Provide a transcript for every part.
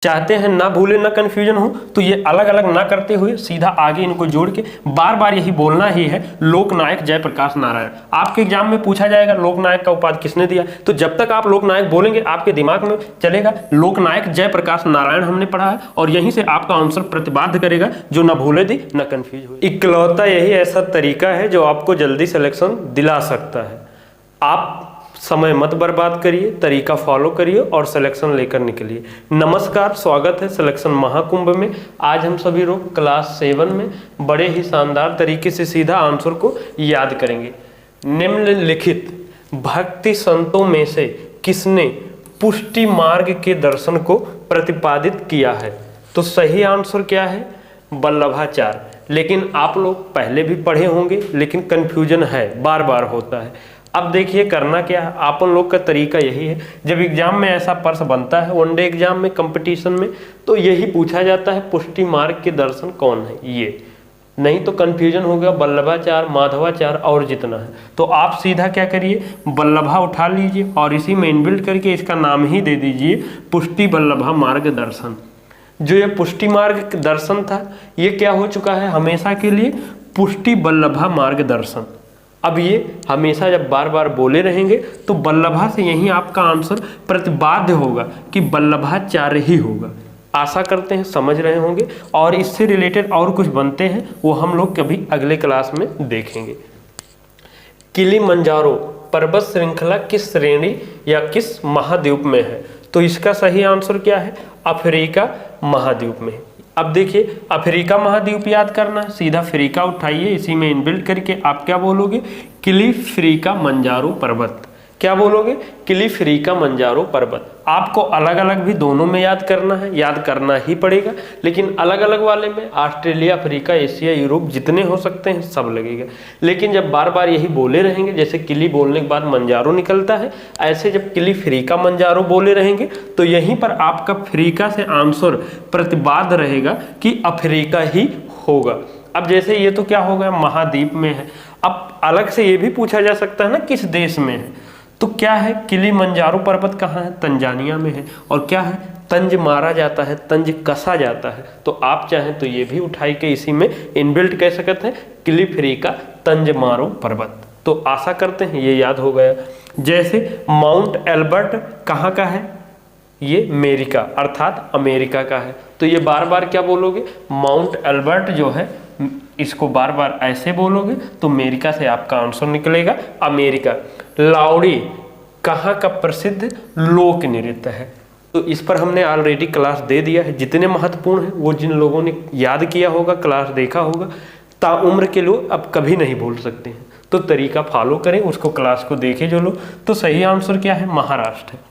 चाहते हैं ना भूले ना कन्फ्यूजन हो, तो ये अलग अलग ना करते हुए सीधा आगे इनको जोड़ के बार बार यही बोलना ही है, लोकनायक जयप्रकाश नारायण। आपके एग्जाम में पूछा जाएगा लोकनायक का उपाधि किसने दिया, तो जब तक आप लोकनायक बोलेंगे आपके दिमाग में चलेगा लोकनायक जयप्रकाश नारायण हमने पढ़ा है, और यहीं से आपका आंसर प्रतिपाद्य करेगा जो ना भूले दी ना कन्फ्यूज हो। इकलौता यही ऐसा तरीका है जो आपको जल्दी सिलेक्शन दिला सकता है। आप समय मत बर्बाद करिए, तरीका फॉलो करिए और सिलेक्शन लेकर निकलिए। नमस्कार, स्वागत है सिलेक्शन महाकुंभ में। आज हम सभी लोग क्लास 7 में बड़े ही शानदार तरीके से सीधा आंसर को याद करेंगे। निम्नलिखित भक्ति संतों में से किसने पुष्टि मार्ग के दर्शन को प्रतिपादित किया है? तो सही आंसर क्या है? वल्लभाचार्य। लेकिन आप लोग पहले भी पढ़े होंगे, लेकिन कंफ्यूजन है, बार बार होता है। अब देखिए करना क्या है, आप लोग का तरीका यही है, जब एग्जाम में ऐसा प्रश्न बनता है वनडे एग्जाम में, कंपटीशन में, तो यही पूछा जाता है पुष्टि मार्ग के दर्शन कौन है। ये नहीं तो कंफ्यूजन हो गया, वल्लभाचार्य, माधवाचार्य और जितना है। तो आप सीधा क्या करिए, वल्लभा उठा लीजिए और इसी में इनबिल्ट करके इसका नाम ही दे दीजिए पुष्टि वल्लभा मार्ग दर्शन। जो ये पुष्टि मार्ग दर्शन था ये क्या हो चुका है हमेशा के लिए, पुष्टि वल्लभा मार्ग दर्शन। अब ये हमेशा जब बार बार बोले रहेंगे तो वल्लभा से यही आपका आंसर प्रतिपाद्य होगा कि वल्लभाचार्य ही होगा। आशा करते हैं समझ रहे होंगे, और इससे रिलेटेड और कुछ बनते हैं वो हम लोग कभी अगले क्लास में देखेंगे। किलिमंजारो पर्वत श्रृंखला किस श्रेणी या किस महाद्वीप में है? तो इसका सही आंसर क्या है? अफ्रीका महाद्वीप में। अब देखिए अफ्रीका महाद्वीप याद करना है, सीधा फ्रीका उठाइए, इसी में इनबिल्ट करके आप क्या बोलोगे, किलिफ्रीका मंजारो पर्वत। क्या बोलोगे? किलिफ्रीका मंजारो पर्वत। आपको अलग अलग भी दोनों में याद करना है, याद करना ही पड़ेगा, लेकिन अलग अलग वाले में ऑस्ट्रेलिया, अफ्रीका, एशिया, यूरोप जितने हो सकते हैं सब लगेगा। लेकिन जब बार बार यही बोले रहेंगे, जैसे किली बोलने के बाद मंजारो निकलता है, ऐसे जब किलिफ्रीका मंजारो बोले रहेंगे तो यहीं पर आपका फ्रीका से आंसर प्रतिपाद्य रहेगा कि अफ्रीका ही होगा। अब जैसे ये तो क्या हो गया, महाद्वीप में है। अब अलग से ये भी पूछा जा सकता है ना किस देश में है, तो क्या है, किलिमंजारो पर्वत कहाँ है? तंजानिया में है। और क्या है, तंज मारा जाता है, तंज कसा जाता है। तो आप चाहें तो ये भी उठाई के इसी में इनबिल्ट कह सकते हैं, किलिफ्रीका तंजमारो पर्वत। तो आशा करते हैं ये याद हो गया। जैसे माउंट एल्बर्ट कहाँ का है? ये अमेरिका अर्थात अमेरिका का है। तो ये बार बार क्या बोलोगे, माउंट एल्बर्ट जो है इसको बार बार ऐसे बोलोगे तो अमेरिका से आपका आंसर निकलेगा अमेरिका। लावड़ी कहाँ का प्रसिद्ध लोक नृत्य है? तो इस पर हमने ऑलरेडी क्लास दे दिया है। जितने महत्वपूर्ण है वो जिन लोगों ने याद किया होगा, क्लास देखा होगा, ताउम्र के लोग अब कभी नहीं भूल सकते हैं। तो तरीका फॉलो करें, उसको क्लास को देखे जो लोग। तो सही आंसर क्या है? महाराष्ट्र है।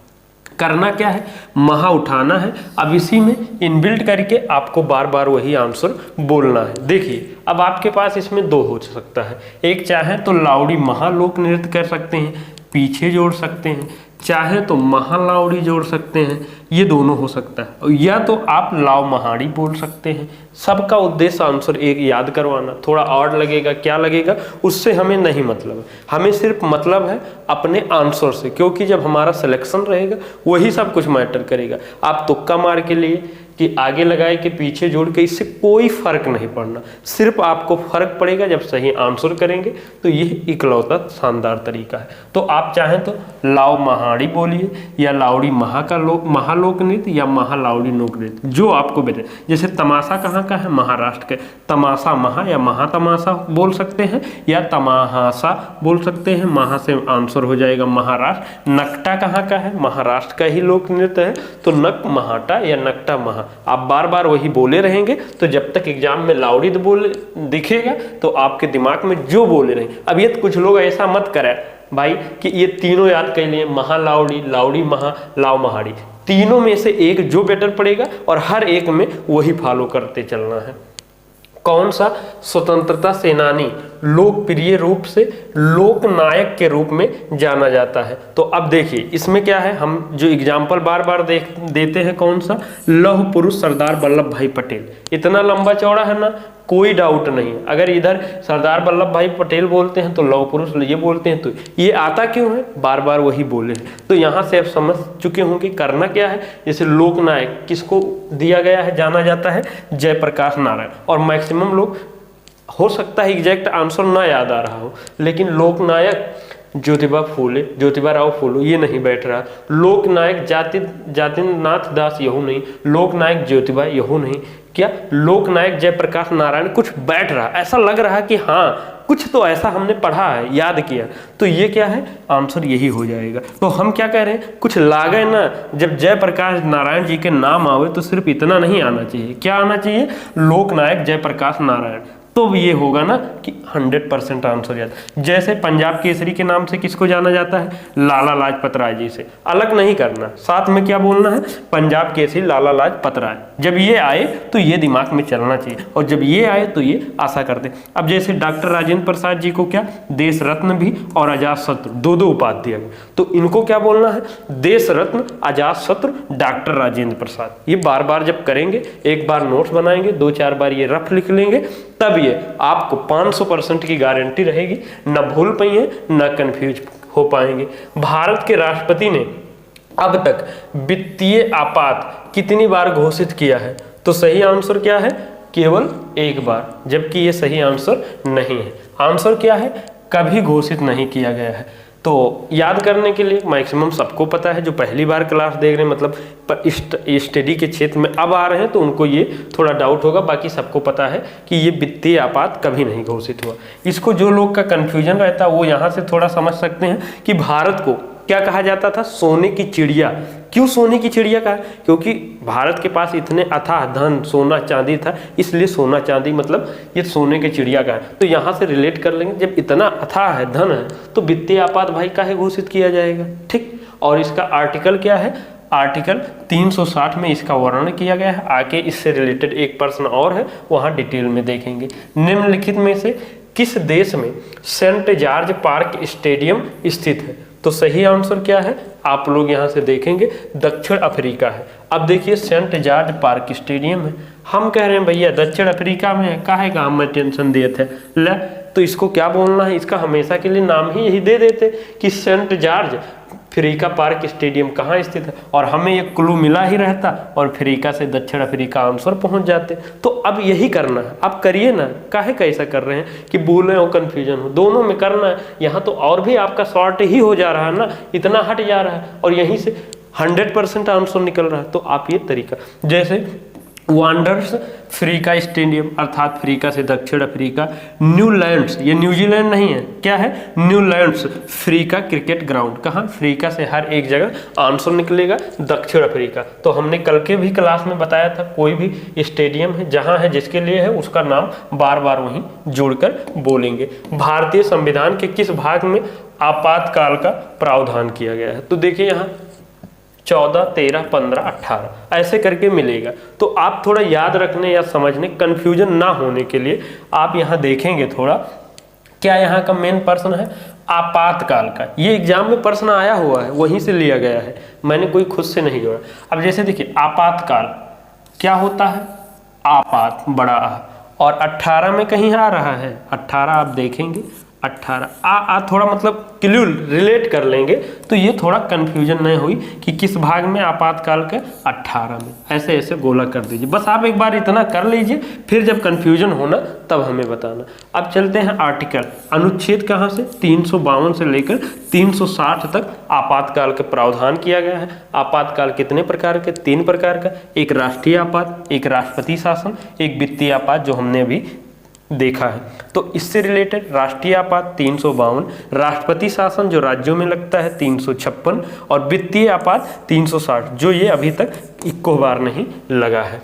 करना क्या है, महा उठाना है। अब इसी में इनबिल्ट करके आपको बार बार वही आंसर बोलना है। देखिए अब आपके पास इसमें दो हो सकता है, एक चाहे तो लावड़ी महालोक नृत्य कर सकते हैं, पीछे जोड़ सकते हैं, चाहे तो महालावड़ी जोड़ सकते हैं, ये दोनों हो सकता है, या तो आप लाव महाड़ी बोल सकते हैं। सबका उद्देश्य आंसर एक याद करवाना, थोड़ा और लगेगा क्या लगेगा उससे हमें नहीं मतलब है, हमें सिर्फ मतलब है अपने आंसर से, क्योंकि जब हमारा सिलेक्शन रहेगा वही सब कुछ मैटर करेगा। आप तुक्का मार के लिए कि आगे लगाए कि पीछे जोड़ के, इससे कोई फर्क नहीं पड़ना। सिर्फ आपको फर्क पड़ेगा जब सही आंसर करेंगे। तो ये इकलौता शानदार तरीका है। तो आप चाहें तो लाव महाड़ी बोलिए, या लावड़ी महालोक नृत्य, या महालावड़ी लोक नृत्य, जो आपको बेटे। जैसे तमाशा कहाँ का है? महाराष्ट्र के। तमाशा महा या महातमाशा बोल सकते हैं, या तमाहासा बोल सकते हैं, महा से आंसर हो जाएगा महाराष्ट्र। नकटा कहाँ का है? महाराष्ट्र का ही लोक नृत्य है। तो नक महाटा या नकटा महा, आप बार बार वही बोले रहेंगे। तो जब तक एग्जाम में लावड़ी बोले दिखेगा तो आपके दिमाग में जो बोले रहेंगे। अब ये कुछ लोग ऐसा मत करें भाई कि ये तीनों याद कर लिए, महालावड़ी, लावड़ी महा, लाव महाड़ी, तीनों में से एक जो बेटर पड़ेगा और हर एक में वही फॉलो करते चलना है। कौन सा स्वतंत्रता सेनानी लोकप्रिय रूप से लोकनायक के रूप में जाना जाता है? तो अब देखिए इसमें क्या है, हम जो एग्जाम्पल बार बार देते हैं, कौन सा? लौह पुरुष सरदार वल्लभ भाई पटेल। इतना लंबा चौड़ा है ना, कोई डाउट नहीं है। अगर इधर सरदार वल्लभ भाई पटेल बोलते हैं तो लौह पुरुष ये बोलते हैं, तो ये आता क्यों है, बार बार वही बोले हैं। तो यहाँ से आप समझ चुके होंगे करना क्या है। जैसे लोकनायक किसको दिया गया है, जाना जाता है जयप्रकाश नारायण, और मैक्सिमम लोग, हो सकता है एग्जैक्ट आंसर ना याद आ रहा हो, लेकिन लोकनायक ज्योतिबा फूले, ज्योतिबा राव फूले, ये नहीं बैठ रहा। लोकनायक जातिनाथ दास यहू नहीं, लोकनायक ज्योतिबा यहू नहीं, क्या लोकनायक जयप्रकाश नारायण, कुछ बैठ रहा, ऐसा लग रहा कि हाँ कुछ तो ऐसा हमने पढ़ा है, याद किया, तो ये क्या है, आंसर यही हो जाएगा। तो हम क्या कह रहे हैं, कुछ लागे ना, जब जयप्रकाश नारायण जी के नाम आवे तो सिर्फ इतना नहीं आना चाहिए, क्या आना चाहिए, लोकनायक जयप्रकाश नारायण, तो ये होगा ना कि 100% आंसर याद। जैसे पंजाब केसरी के नाम से किसको जाना जाता है, लाला लाजपत राय जी से, अलग नहीं करना, साथ में क्या बोलना है, पंजाब केसरी लाला लाजपत राय। जब ये आए तो ये दिमाग में चलना चाहिए, और जब ये आए तो ये आशा करते। अब जैसे डॉक्टर राजेंद्र प्रसाद जी को क्या देश रत्न भी और अजात शत्रु दो उपाधि दिया गया, तो इनको क्या बोलना है, देश रत्न अजात शत्रु डॉक्टर राजेंद्र प्रसाद। ये बार बार जब करेंगे, एक बार नोट्स बनाएंगे, 2-4 बार ये रफ लिख लेंगे, तब ये आपको 500% की गारंटी रहेगी, न भूल पाइए न कंफ्यूज हो पाएंगे। भारत के राष्ट्रपति ने अब तक वित्तीय आपात कितनी बार घोषित किया है, तो सही आंसर क्या है, केवल एक बार, जबकि ये सही आंसर नहीं है। आंसर क्या है, कभी घोषित नहीं किया गया है। तो याद करने के लिए मैक्सिमम सबको पता है, जो पहली बार क्लास देख रहे हैं, मतलब स्टडी के क्षेत्र में अब आ रहे हैं, तो उनको ये थोड़ा डाउट होगा, बाकी सबको पता है कि ये वित्तीय आपात कभी नहीं घोषित हुआ। इसको जो लोग का कन्फ्यूजन रहता है वो यहाँ से थोड़ा समझ सकते हैं कि भारत को क्या कहा जाता था, सोने की चिड़िया। क्यों सोने की चिड़िया कहा, क्योंकि भारत के पास इतने अथाह धन सोना चांदी था, इसलिए सोना चांदी मतलब ये सोने की चिड़िया का है। तो यहाँ से रिलेट कर लेंगे, जब इतना अथाह है, धन है, तो वित्तीय आपात भाई काहे घोषित किया जाएगा, ठीक। और इसका आर्टिकल क्या है, आर्टिकल 360 में इसका वर्णन किया गया है। आगे इससे रिलेटेड एक प्रश्न और है, वहाँ डिटेल में देखेंगे। निम्नलिखित में से किस देश में सेंट जॉर्ज पार्क स्टेडियम स्थित है, तो सही आंसर क्या है, आप लोग यहाँ से देखेंगे दक्षिण अफ्रीका है। अब देखिए सेंट जॉर्ज पार्क स्टेडियम है, हम कह रहे हैं भैया दक्षिण अफ्रीका में है, काहे का हमें टेंशन देते हैं ले, तो इसको क्या बोलना है, इसका हमेशा के लिए नाम ही यही दे देते कि Saint George Africa Park Stadium कहाँ स्थित है, और हमें ये क्लू मिला ही रहता, और अफ्रीका से दक्षिण अफ्रीका आंसर पहुंच जाते। तो अब यही करना है, अब करिए ना, काहे कैसा कर रहे हैं कि भूले हो कन्फ्यूजन हो, दोनों में करना है। यहाँ तो और भी आपका शॉर्ट ही हो जा रहा है ना, इतना हट जा रहा है, और यहीं से 100% आंसर निकल रहा है। तो आप ये तरीका, जैसे वांडर्स अफ्रीका स्टेडियम अर्थात अफ्रीका से दक्षिण अफ्रीका, न्यूलैंड्स, ये न्यूजीलैंड नहीं है, क्या है, न्यूलैंड्स अफ्रीका क्रिकेट ग्राउंड, कहाँ, अफ्रीका से हर एक जगह आंसर निकलेगा दक्षिण अफ्रीका। तो हमने कल के भी क्लास में बताया था, कोई भी स्टेडियम है जहाँ है जिसके लिए है, उसका नाम बार बार वहीं जोड़कर बोलेंगे। भारतीय संविधान के किस भाग में आपातकाल का प्रावधान किया गया है, तो देखिए यहाँ 14, 13, 15, 18 ऐसे करके मिलेगा। तो आप थोड़ा याद रखने या समझने, कंफ्यूजन ना होने के लिए आप यहाँ देखेंगे थोड़ा, क्या यहाँ का मेन प्रश्न है आपातकाल का, ये एग्जाम में प्रश्न आया हुआ है, वहीं से लिया गया है, मैंने कोई खुद से नहीं जोड़ा। अब जैसे देखिए आपातकाल क्या होता है, आपात बड़ा आ, और 18 में कहीं आ रहा है, 18 आप देखेंगे, 18 आ थोड़ा मतलब क्लू रिलेट कर लेंगे, तो ये थोड़ा कंफ्यूजन नहीं हुई कि किस भाग में आपातकाल के, 18 में, ऐसे ऐसे गोला कर दीजिए। बस आप एक बार इतना कर लीजिए, फिर जब कंफ्यूजन होना तब हमें बताना। अब चलते हैं आर्टिकल, अनुच्छेद कहाँ से, 352 से लेकर 360 तक आपातकाल का प्रावधान किया गया है। आपातकाल कितने प्रकार के, 3 प्रकार का, एक राष्ट्रीय आपात, एक राष्ट्रपति शासन, एक वित्तीय आपात जो हमने अभी देखा है। तो इससे रिलेटेड राष्ट्रीय आपात 352, राष्ट्रपति शासन जो राज्यों में लगता है 356, और वित्तीय आपात 360 जो ये अभी तक 1 बार नहीं लगा है।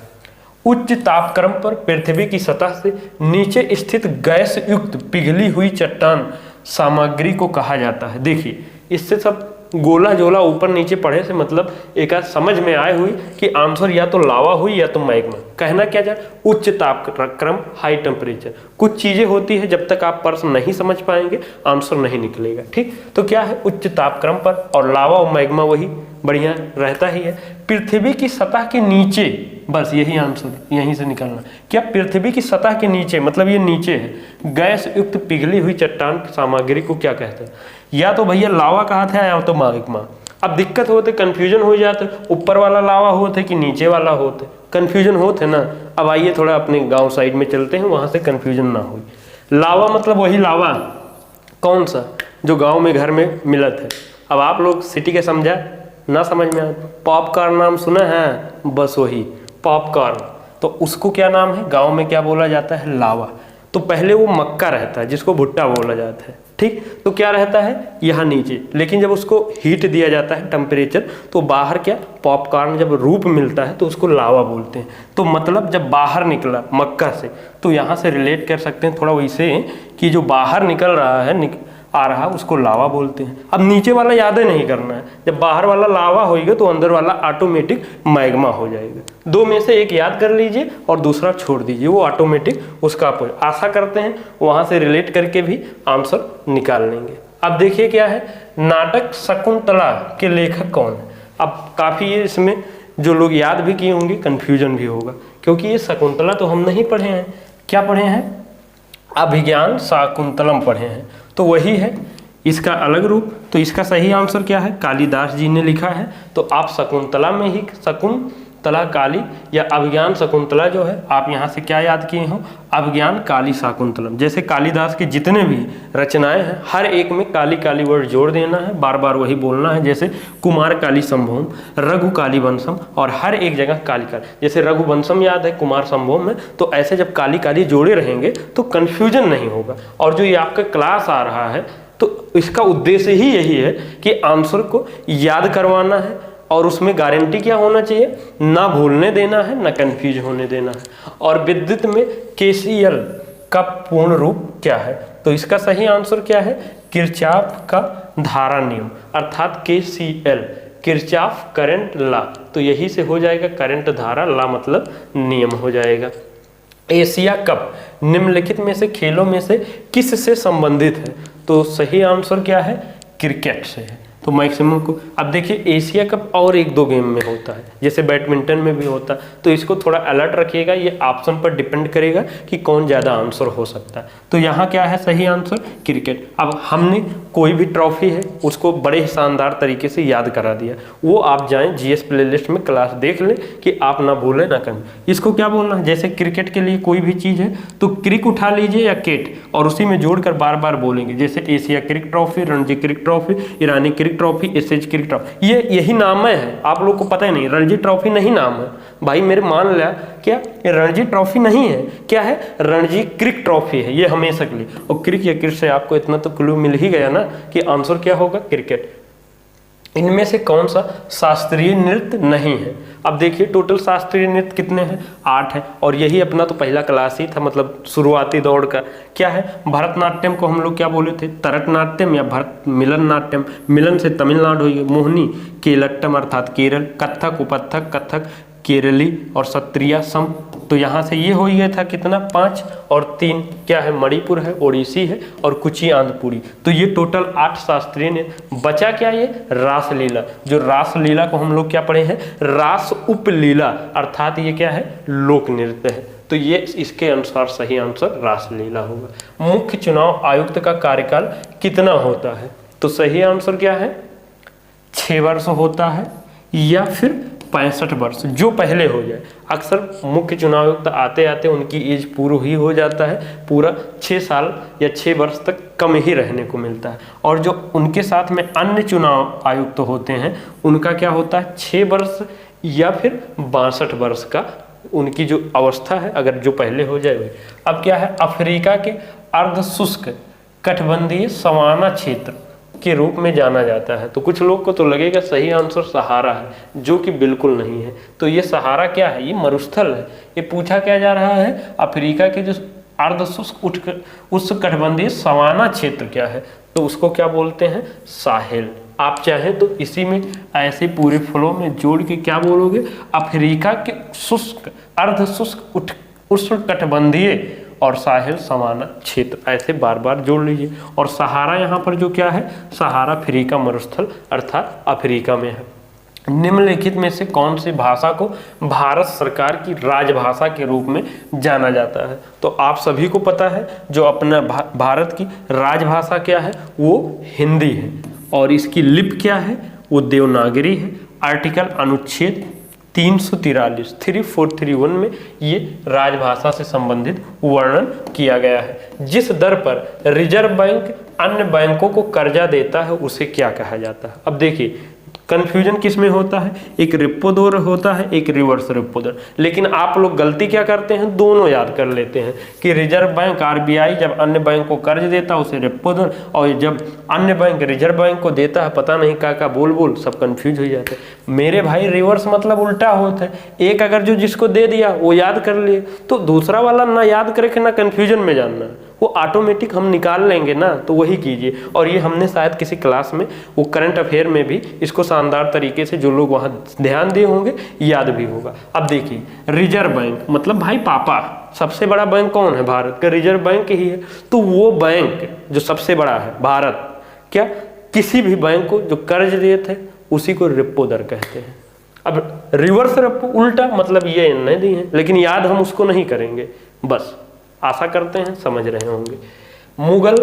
उच्च तापक्रम पर पृथ्वी की सतह से नीचे स्थित गैस युक्त पिघली हुई चट्टान सामग्री को कहा जाता है। देखिए इससे सब गोला जोला ऊपर नीचे पढ़े से मतलब एक समझ में आए हुई कि आंसर या तो लावा हुई या तो मैग्मा। कहना क्या जाए, उच्च तापक्रम हाई टेम्परेचर, कुछ चीजें होती है जब तक आप प्रश्न नहीं समझ पाएंगे आंसर नहीं निकलेगा, ठीक। तो क्या है, उच्च तापक्रम पर, और लावा और मैग्मा वही बढ़िया रहता ही है। पृथ्वी की सतह के नीचे, बस यही आंसर यहीं से निकलना। क्या पृथ्वी की सतह के नीचे, मतलब ये नीचे है, गैस युक्त पिघली हुई चट्टान सामग्री को क्या कहते हैं? या तो भैया लावा कहा था या तो मैग्मा। अब दिक्कत होते, कंफ्यूजन हो जाते, ऊपर वाला लावा होते कि नीचे वाला होते, कंफ्यूजन होते ना। अब आइए थोड़ा अपने गांव साइड में चलते हैं, वहां से कंफ्यूजन ना हो। लावा मतलब वही लावा, कौन सा जो गांव में घर में मिलत है। अब आप लोग सिटी के समझा ना, समझ में आए। पॉपकॉर्न नाम सुना है, बस वही पॉपकॉर्न, तो उसको क्या नाम है गांव में, क्या बोला जाता है? लावा। तो पहले वो मक्का रहता है जिसको भुट्टा बोला जाता है, ठीक। तो क्या रहता है यहाँ नीचे, लेकिन जब उसको हीट दिया जाता है, टेम्परेचर, तो बाहर क्या पॉपकॉर्न जब रूप मिलता है तो उसको लावा बोलते हैं। तो मतलब जब बाहर निकला मक्का से, तो यहाँ से रिलेट कर सकते हैं थोड़ा वैसे कि जो बाहर निकल रहा है आ रहा उसको लावा बोलते हैं। अब नीचे वाला याद ही नहीं करना है, जब बाहर वाला लावा होएगा तो अंदर वाला ऑटोमेटिक मैग्मा हो जाएगा। दो में से एक याद कर लीजिए और दूसरा छोड़ दीजिए, वो ऑटोमेटिक उसका आशा करते हैं वहां से रिलेट करके भी आंसर निकाल लेंगे। अब देखिए क्या है, नाटक शकुंतला के लेखक कौन है? अब काफी ये इसमें जो लोग याद भी किए होंगे कंफ्यूजन भी होगा, क्योंकि ये शकुंतला तो हम नहीं पढ़े हैं। क्या पढ़े हैं? अभिज्ञान शाकुंतलम पढ़े हैं, तो वही है इसका अलग रूप। तो इसका सही आंसर क्या है? कालिदास जी ने लिखा है। तो आप शकुंतला में ही शकुंतला काली या अभिज्ञान शकुंतला जो है, आप यहाँ से क्या याद किए हो? अभिज्ञान काली शाकुंतलम। जैसे कालिदास के जितने भी रचनाएं हैं हर एक में काली काली वर्ड जोड़ देना है, बार बार वही बोलना है। जैसे कुमार काली संभोम, रघु काली वंशम, और हर एक जगह काली काली। जैसे रघुवंशम याद है कुमार संभोम में, तो ऐसे जब काली काली जोड़े रहेंगे तो कन्फ्यूजन नहीं होगा। और जो ये आपका क्लास आ रहा है तो इसका उद्देश्य ही यही है कि आंसर को याद करवाना है, और उसमें गारंटी क्या होना चाहिए? ना भूलने देना है, ना कंफ्यूज होने देना है। और विद्युत में केसीएल का पूर्ण रूप क्या है? तो इसका सही आंसर क्या है? किरचॉफ का धारा नियम, अर्थात केसीएल, किरचॉफ करंट लॉ। तो यही से हो जाएगा करंट धारा, लॉ मतलब नियम हो जाएगा। एशिया कप निम्नलिखित में से खेलों में से किस से संबंधित है? तो सही आंसर क्या है? क्रिकेट से है। तो मैक्सिमम को, अब देखिए एशिया कप और एक दो गेम में होता है, जैसे बैडमिंटन में भी होता है, तो इसको थोड़ा अलर्ट रखिएगा, ये ऑप्शन पर डिपेंड करेगा कि कौन ज़्यादा आंसर हो सकता है। तो यहाँ क्या है सही आंसर? क्रिकेट। अब हमने कोई भी ट्रॉफी है उसको बड़े शानदार तरीके से याद करा दिया, वो आप जाएं जीएस प्लेलिस्ट में क्लास देख लें कि आप ना भूलें ना करें। इसको क्या बोलना है? जैसे क्रिकेट के लिए कोई भी चीज़ है तो क्रिक उठा लीजिए या केट, और उसी में जोड़कर बार बार बोलेंगे। जैसे एशिया क्रिक ट्रॉफी, रणजी क्रिक ट्रॉफी, ईरानी क्रिक ट्रॉफी, एसएच क्रिक ट्रॉफी, ये यही नाम है। आप लोग को पता ही नहीं, रणजी ट्रॉफी नहीं नाम है भाई, मेरे मान लिया क्या ये रणजी ट्रॉफी नहीं है, क्या है? रणजी क्रिक ट्रॉफी है, ये हमेशा के लिए। और क्रिक या क्रिक से आपको इतना तो क्लू मिल ही गया ना कि आंसर क्या होगा? क्रिकेट। इनमें से कौन सा शास्त्रीय नृत्य नहीं है? अब देखिए टोटल शास्त्रीय नृत्य कितने हैं? 8 है, और यही अपना तो पहला क्लास ही था, मतलब शुरुआती दौर का। क्या है? भरतनाट्यम को हम लोग क्या बोले थे? तरटनाट्यम या भरत मिलन नाट्यम, मिलन से तमिलनाडु हुई। मोहिनी केलट्टम अर्थात केरल, कथक उपथक कथक केरली, और सत्रिया सम। तो यहाँ से ये हो गया था कितना? 5 और 3 क्या है? मणिपुर है, ओडिसी है, और कुची आंध्रपुरी। तो ये टोटल 8 शास्त्रीय ने। बचा क्या? ये रासलीला। जो रासलीला को हम लोग क्या पढ़े हैं? रास उपलीला, अर्थात ये क्या है? लोक नृत्य है। तो ये इसके अनुसार सही आंसर रासलीला होगा। मुख्य चुनाव आयुक्त का कार्यकाल कितना होता है? तो सही आंसर क्या है? 6 वर्ष होता है या फिर 65 वर्ष, जो पहले हो जाए। अक्सर मुख्य चुनाव आयुक्त आते आते उनकी एज पूरा ही हो जाता है, पूरा 6 साल या 6 वर्ष तक कम ही रहने को मिलता है। और जो उनके साथ में अन्य चुनाव आयुक्त होते हैं उनका क्या होता है? 6 वर्ष या फिर 62 वर्ष का उनकी जो अवस्था है, अगर जो पहले हो जाए। अब क्या है? अफ्रीका के अर्ध शुष्क कटिबंधीय सवाना क्षेत्र के रूप में जाना जाता है। तो कुछ लोग को तो लगेगा सही आंसर सहारा है, जो कि बिल्कुल नहीं है। तो ये सहारा क्या है? ये मरुस्थल है। ये पूछा क्या जा रहा है? अफ्रीका के जो अर्धशुष्क उष्णकटिबंधीय सवाना क्षेत्र क्या है? तो उसको क्या बोलते हैं? साहेल। आप चाहें तो इसी में ऐसे पूरे फ्लो में जोड़ के क्या बोलोगे? अफ्रीका के शुष्क अर्धशुष्क उष्णकटिबंधीय और साहेल सवाना क्षेत्र, ऐसे बार बार जोड़ लीजिए। और सहारा यहाँ पर जो क्या है? सहारा अफ्रीका मरुस्थल अर्थात अफ्रीका में है। निम्नलिखित में से कौन सी भाषा को भारत सरकार की राजभाषा के रूप में जाना जाता है? तो आप सभी को पता है जो अपना भारत की राजभाषा क्या है, वो हिंदी है। और इसकी लिपि क्या है, वो देवनागरी है। आर्टिकल अनुच्छेद 343 में ये राजभाषा से संबंधित वर्णन किया गया है। जिस दर पर रिजर्व बैंक अन्य बैंकों को कर्जा देता है उसे क्या कहा जाता है? अब देखिए कंफ्यूजन किस में होता है, एक रेपो दर होता है, एक रिवर्स रेपो दर। लेकिन आप लोग गलती क्या करते हैं, दोनों याद कर लेते हैं कि रिजर्व बैंक आरबीआई जब अन्य बैंक को कर्ज देता है उसे रेपो दर, और जब अन्य बैंक रिजर्व बैंक को देता है पता नहीं क्या बोल सब कंफ्यूज हो जाते हैं। मेरे भाई रिवर्स मतलब उल्टा होता है, एक अगर जो जिसको दे दिया वो याद कर लिए तो दूसरा वाला ना याद करके ना कंफ्यूजन में जानना, वो ऑटोमेटिक हम निकाल लेंगे ना, तो वही कीजिए। और ये हमने शायद किसी क्लास में वो करंट अफेयर में भी इसको शानदार तरीके से जो लोग वहाँ ध्यान दिए होंगे याद भी होगा। अब देखिए रिजर्व बैंक मतलब भाई पापा, सबसे बड़ा बैंक कौन है, भारत का रिजर्व बैंक ही है। तो वो बैंक जो सबसे बड़ा है भारत, क्या किसी भी बैंक को जो कर्ज देते हैं उसी को रेपो दर कहते हैं। अब रिवर्स रेपो उल्टा मतलब ये नहीं दी है, लेकिन याद हम उसको नहीं करेंगे, बस आशा करते हैं समझ रहे होंगे। मुगल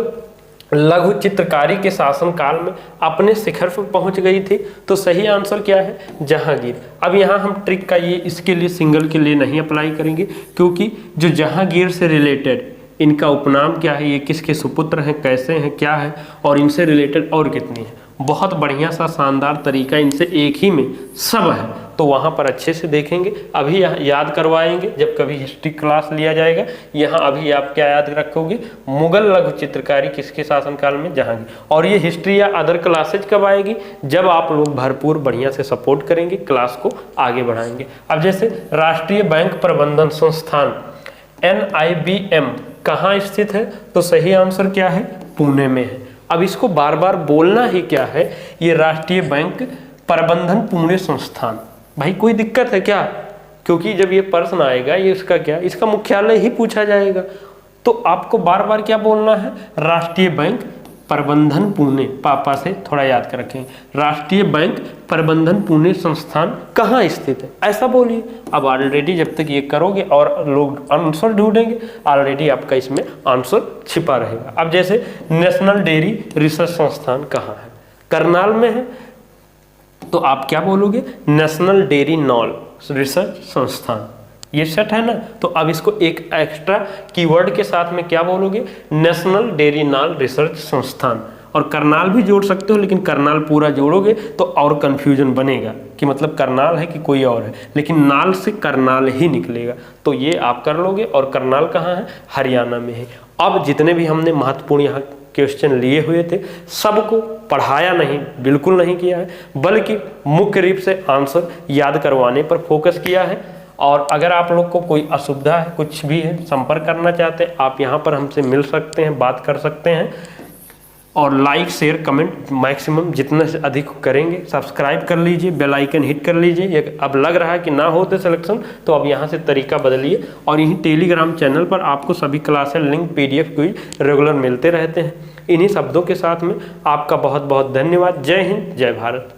लघु चित्रकारी के शासनकाल में अपने शिखर पर पहुंच गई थी, तो सही आंसर क्या है, जहांगीर। अब यहाँ हम ट्रिक का ये इसके लिए सिंगल के लिए नहीं अप्लाई करेंगे, क्योंकि जो जहांगीर से रिलेटेड इनका उपनाम क्या है, ये किसके सुपुत्र हैं, कैसे हैं, क्या है, और इनसे रिलेटेड और कितनी है, बहुत बढ़िया सा शानदार तरीका इनसे एक ही में सब है। तो वहाँ पर अच्छे से देखेंगे, अभी यहाँ याद करवाएंगे जब कभी हिस्ट्री क्लास लिया जाएगा। यहाँ अभी आप क्या याद रखोगे, मुगल लघु चित्रकारी किसके शासनकाल में, जहांगीर। और ये हिस्ट्री या अदर क्लासेज कब आएगी, जब आप लोग भरपूर बढ़िया से सपोर्ट करेंगे, क्लास को आगे बढ़ाएंगे। अब जैसे राष्ट्रीय बैंक प्रबंधन संस्थान NIBM कहाँ स्थित है, तो सही आंसर क्या है, पुणे में है। अब इसको बार बार बोलना ही क्या है, ये राष्ट्रीय बैंक प्रबंधन पुणे संस्थान। भाई कोई दिक्कत है क्या, क्योंकि जब ये प्रश्न आएगा ये इसका क्या, इसका मुख्यालय ही पूछा जाएगा। तो आपको बार बार क्या बोलना है, राष्ट्रीय बैंक प्रबंधन पुणे, पापा से थोड़ा याद कर रखें, राष्ट्रीय बैंक प्रबंधन पुणे संस्थान कहाँ स्थित है, ऐसा बोलिए। अब ऑलरेडी जब तक ये करोगे और लोग आंसर ढूंढेंगे, ऑलरेडी आपका इसमें आंसर छिपा रहेगा। अब जैसे नेशनल डेयरी रिसर्च संस्थान कहाँ है, करनाल में है, तो आप क्या बोलोगे, नेशनल डेयरी नॉल रिसर्च संस्थान, ये सेट है ना। तो अब इसको एक एक्स्ट्रा कीवर्ड के साथ में क्या बोलोगे, नेशनल डेयरी नॉल रिसर्च संस्थान। और करनाल भी जोड़ सकते हो, लेकिन करनाल पूरा जोड़ोगे तो और कंफ्यूजन बनेगा कि मतलब करनाल है कि कोई और है, लेकिन नाल से करनाल ही निकलेगा। तो ये आप कर लोगे। और करनाल कहाँ है, हरियाणा में है। अब जितने भी हमने महत्वपूर्ण यहाँ क्वेश्चन लिए हुए थे सबको पढ़ाया नहीं, बिल्कुल नहीं किया है, बल्कि मुख्य रूप से आंसर याद करवाने पर फोकस किया है। और अगर आप लोग को कोई असुविधा है, कुछ भी है, संपर्क करना चाहते हैं, आप यहाँ पर हमसे मिल सकते हैं, बात कर सकते हैं। और लाइक शेयर कमेंट मैक्सिमम जितना से अधिक करेंगे। सब्सक्राइब कर लीजिए, बेल आइकन हिट कर लीजिए। अब लग रहा है कि ना होते सिलेक्शन, तो अब यहाँ से तरीका बदलिए। और यही टेलीग्राम चैनल पर आपको सभी क्लासें लिंक PDF क्विज रेगुलर मिलते रहते हैं। इन्हीं शब्दों के साथ में आपका बहुत बहुत धन्यवाद। जय हिंद, जय भारत।